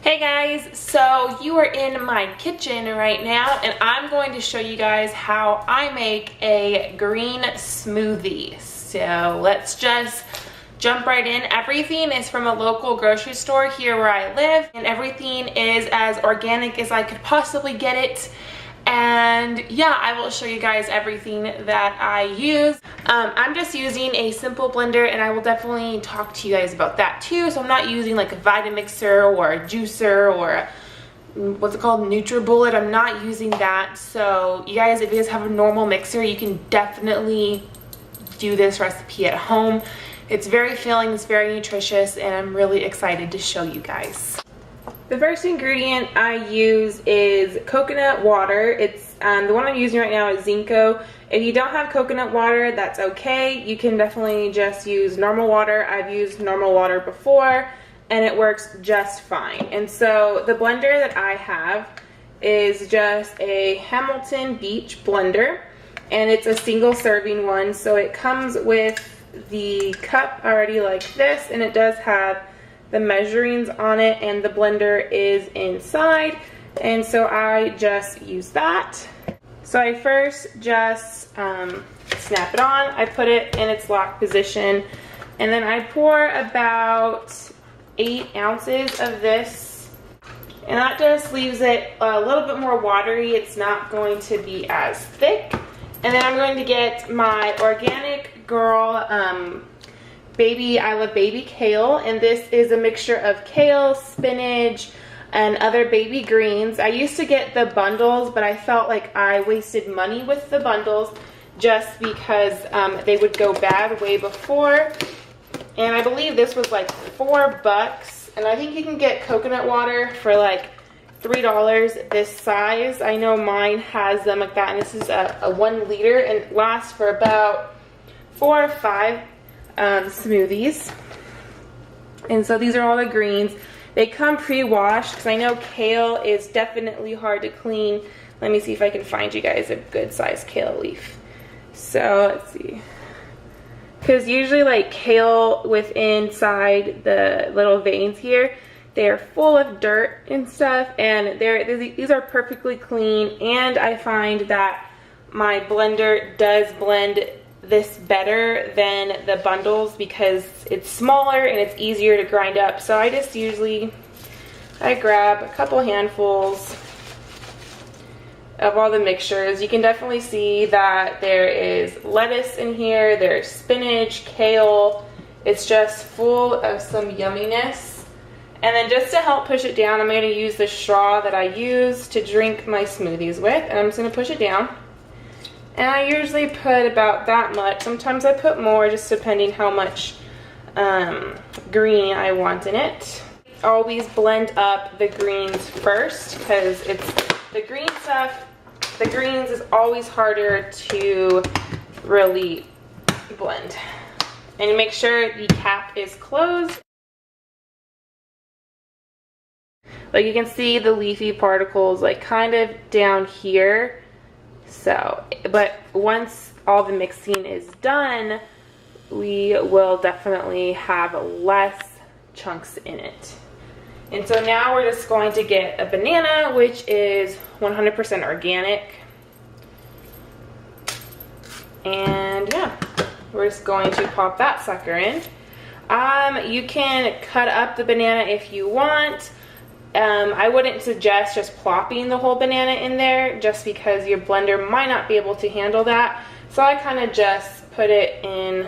Hey guys, so you are in my kitchen right now and I'm going to show you guys how I make a green smoothie. So let's just jump right in. Everything is from a local grocery store here where I live and everything is as organic as I could possibly get it. And yeah, I will show you guys everything that I use. I'm just using a simple blender and I will definitely talk to you guys about that too. So I'm not using like a Vitamixer or a juicer or a, what's it called, NutriBullet. I'm not using that. So you guys, if you guys have a normal mixer, you can definitely do this recipe at home. It's very filling, it's very nutritious, and I'm really excited to show you guys. The first ingredient I use is coconut water. It's the one I'm using right now is Zinco. If you don't have coconut water, that's okay. You can definitely just use normal water. I've used normal water before and it works just fine. And so the blender that I have is just a Hamilton Beach blender and it's a single serving one. So it comes with the cup already like this, and it does have the measurings on it, and the blender is inside, and so I just use that. So I first just snap it on, I put it in its lock position, and then I pour about 8 ounces of this, and that just leaves it a little bit more watery. It's not going to be as thick. And then I'm going to get my Organic Girl I Love Baby Kale, and this is a mixture of kale, spinach, and other baby greens. I used to get the bundles, but I felt like I wasted money with the bundles just because they would go bad way before. And I believe this was like $4, and I think you can get coconut water for like $3 this size. I know mine has them like that, and this is a 1 liter and it lasts for about 4 or 5 smoothies. And so these are all the greens. They come pre-washed because I know kale is definitely hard to clean. Let me see if I can find you guys a good size kale leaf. So let's see, because usually like kale with inside the little veins here, they're full of dirt and stuff, and these are perfectly clean. And I find that my blender does blend this better than the bundles because it's smaller and it's easier to grind up. So I just I grab a couple handfuls of all the mixtures. You can definitely see that there is lettuce in here, there's spinach, kale. It's just full of some yumminess. And then just to help push it down, I'm going to use the straw that I use to drink my smoothies with, and I'm just going to push it down. And I usually put about that much. Sometimes I put more, just depending how much green I want in it. Always blend up the greens first because it's the green stuff. The greens is always harder to really blend. And you make sure the cap is closed. Like you can see the leafy particles like kind of down here. So, but once all the mixing is done, we will definitely have less chunks in it. And so now we're just going to get a banana, which is 100% organic. And yeah, we're just going to pop that sucker in. You can cut up the banana if you want. I wouldn't suggest just plopping the whole banana in there just because your blender might not be able to handle that. So I kind of just put it in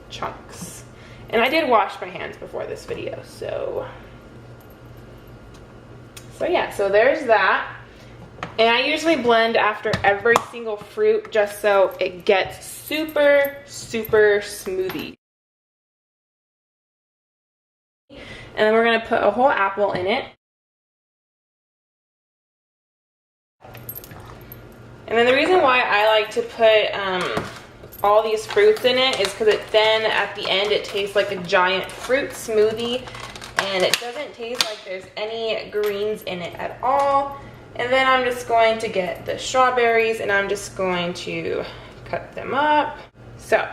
chunks. And I did wash my hands before this video, so yeah, so there's that. And I usually blend after every single fruit just so it gets super, super smoothie. And then we're going to put a whole apple in it. And then the reason why I like to put all these fruits in it is because then at the end it tastes like a giant fruit smoothie, and it doesn't taste like there's any greens in it at all. And then I'm just going to get the strawberries and I'm just going to cut them up. So,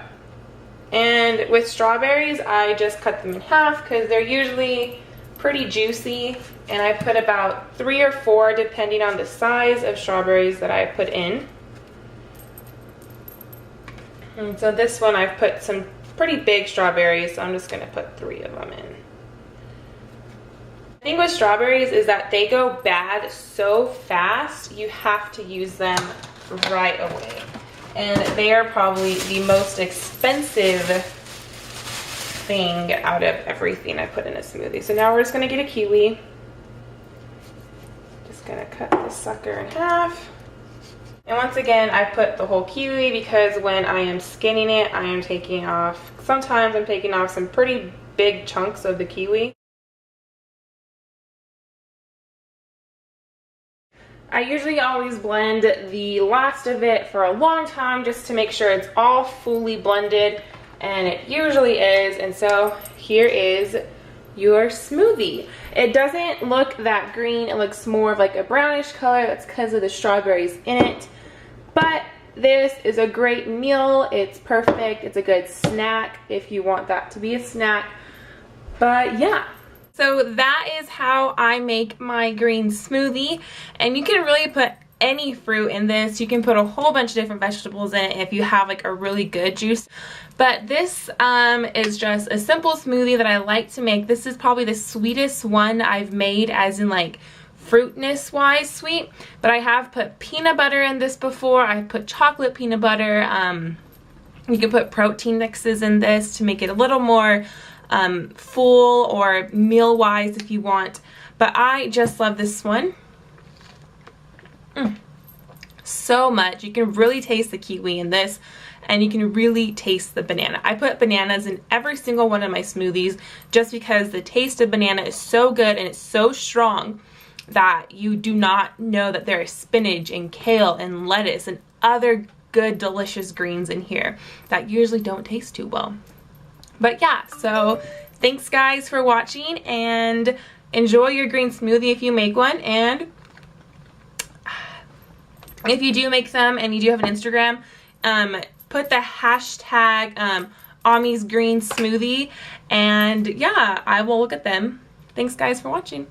and with strawberries I just cut them in half because they're usually pretty juicy, and I put about 3 or 4 depending on the size of strawberries that I put in. And so this one I've put some pretty big strawberries, so I'm just gonna put 3 of them in. The thing with strawberries is that they go bad so fast, you have to use them right away. And they are probably the most expensive thing out of everything I put in a smoothie. So now we're just gonna get a kiwi. Just gonna cut this sucker in half. And once again, I put the whole kiwi because when I am skinning it, I am taking off, sometimes I'm taking off some pretty big chunks of the kiwi. I usually always blend the last of it for a long time just to make sure it's all fully blended, and it usually is. And so here is your smoothie. It doesn't look that green, it looks more of like a brownish color. That's because of the strawberries in it. But this is a great meal. It's perfect. It's a good snack if you want that to be a snack. But yeah. So that is how I make my green smoothie, and you can really put any fruit in this. You can put a whole bunch of different vegetables in it if you have like a really good juice. But this is just a simple smoothie that I like to make. This is probably the sweetest one I've made, as in like fruitness wise sweet. But I have put peanut butter in this before. I've put chocolate peanut butter. You can put protein mixes in this to make it a little more full or meal wise if you want, but I just love this one so much. You can really taste the kiwi in this, and you can really taste the banana. I put bananas in every single one of my smoothies just because the taste of banana is so good and it's so strong that you do not know that there is spinach and kale and lettuce and other good delicious greens in here that usually don't taste too well. But yeah, so thanks guys for watching, and enjoy your green smoothie if you make one. And if you do make some and you do have an Instagram, put the hashtag Ami's Green Smoothie, and yeah, I will look at them. Thanks guys for watching.